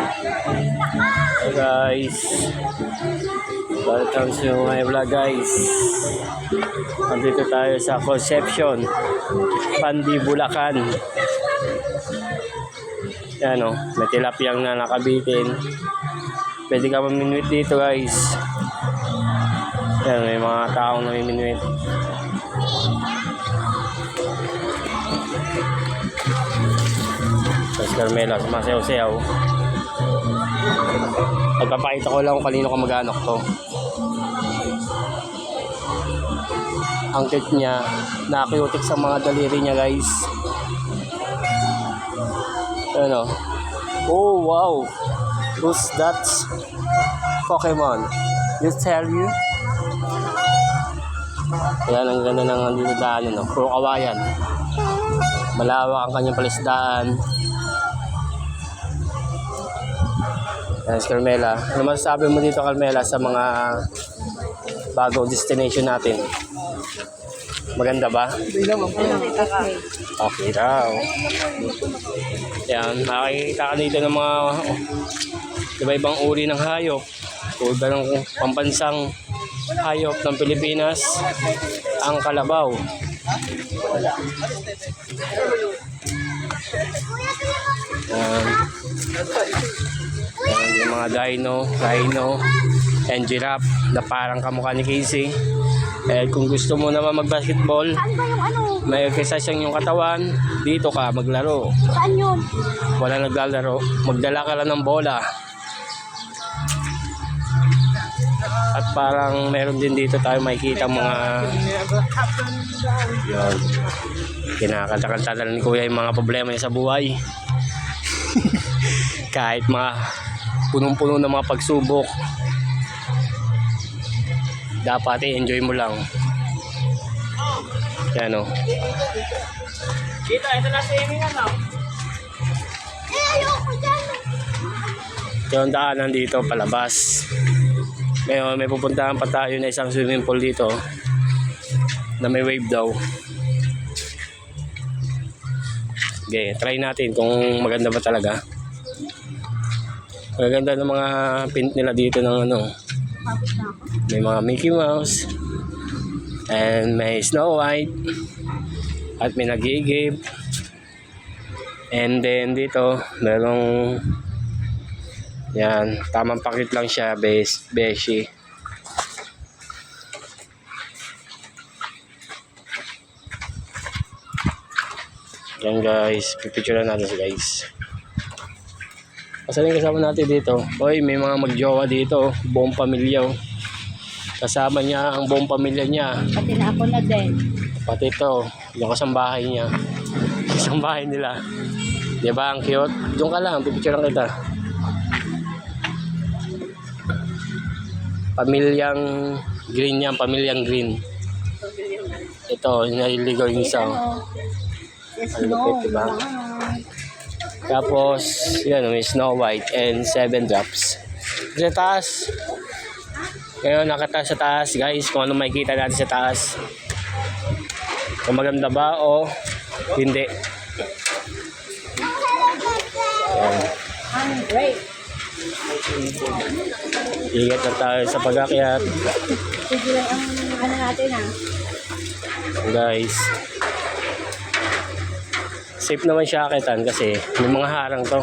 Hey guys, welcome to my vlog guys. Nandito tayo sa Concepcion, Pandi, Bulacan. Yan o, may tilapiyang na nakabitin. Pwede ka maminuit dito guys. Yan, may mga taong namiminuit. Tapos Carmela, sumasayaw-sayaw. Pagpapakita ko lang kung kanino kamag-anak to. Ang cute niya, nakakiotik sa mga daliri niya guys. Ano? Oh wow! Who's that? Pokemon? You tell you? Ayan, ang ganda ng andito daan, no? Puro kawayan. Malawak ang kanyang palisdaan. Ayan, si Carmela. Ano masasabi mo dito, Carmela, sa mga bagong destination natin? Maganda ba? Okay daw. Ayan, makikita ka dito ng mga iba-ibang uri ng hayop. Tulad ng pambansang hayop ng Pilipinas, ang kalabaw. Ayan. Ayan, yung mga rhino, and giraffe na parang kamukha ni Casey. Eh, kung gusto mo naman mag-basketball, may exercise yung katawan, dito ka maglaro. Saan yun? Wala naglalaro, magdala ka lang ng bola. At parang meron din dito tayo makikita mga yun, kinakanta-kanta na ni Kuya yung mga problema niya sa buhay. Kahit mga punong-puno ng mga pagsubok, dapat i-enjoy mo lang. Yan o. Dito, ito na sa inyo ano? Ayoko dyan. Ito ang daanan dito palabas. Ngayon may pupuntahan pa tayo na isang swimming pool dito na may wave daw. Okay, try natin kung maganda ba talaga. Maganda ng mga paint nila dito ng ano. May mga Mickey Mouse and may Snow White at may nagigib. And then dito merong yan, tamang pakit lang siya, beshi. Yan guys, pipicturean natin si guys. Kasama kasama natin dito. Hoy, may mga magjowa dito, buong pamilya. Kasama niya ang buong pamilya niya. Pati na ako na din. Pati ito, yung kasambahay niya. Kasambahay nila. Diba, ang cute? Doon ka lang, pipicturean kita. Pamilyang green yan, pamilyang green. Ito, naliligaw yung isa. Yes, Ang no. lupit, diba? Tapos, yan, may Snow White and 7 drops. Sa taas. Ngayon, nakataas sa taas, guys. Kung ano makikita natin sa taas. Kung maganda ba o hindi. Ang great. Ingat na tayo sa pag-akyat. Sige lang ang ano natin ha. Guys. Safe naman siya akitan kasi may mga harang to.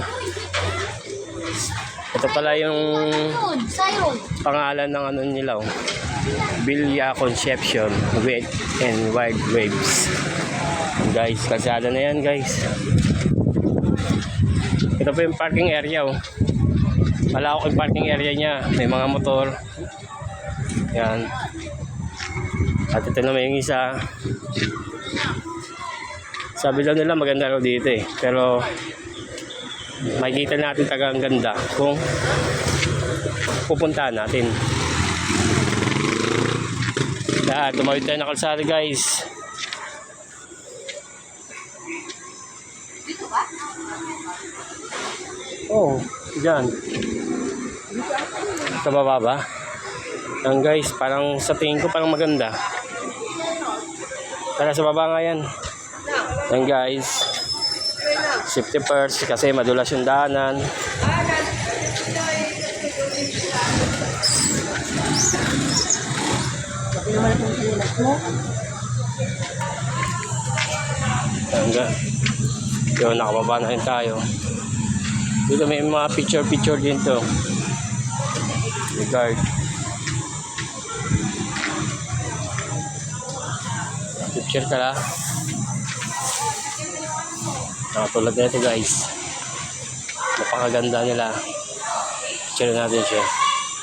Ito pala yung pangalan ng ano nila. Villa Concepcion Wet and Wild Waves. Guys, kalsada na yan guys. Ito po yung parking area. Malawak yung parking area niya. May mga motor. Yan. At ito naman yung isa. Sabi lang nila maganda raw dito eh. Pero makikita natin tagang ganda kung pupuntahan natin. Yan, tumawid tayo na kalsada guys. Oh, dyan. Sa baba ba? Yan guys, parang sa tingin ko parang maganda. Tara sa baba nga yan. Yan guys. Safety first kasi madulas yung daanan. Pati naman akong sinulat mo. Hanggang. Yun, nakababa na rin tayo. Dito may mga picture din to. Regard. Picture ka lang. Nakatulad na ito guys. Napakaganda nila. Picture natin siya.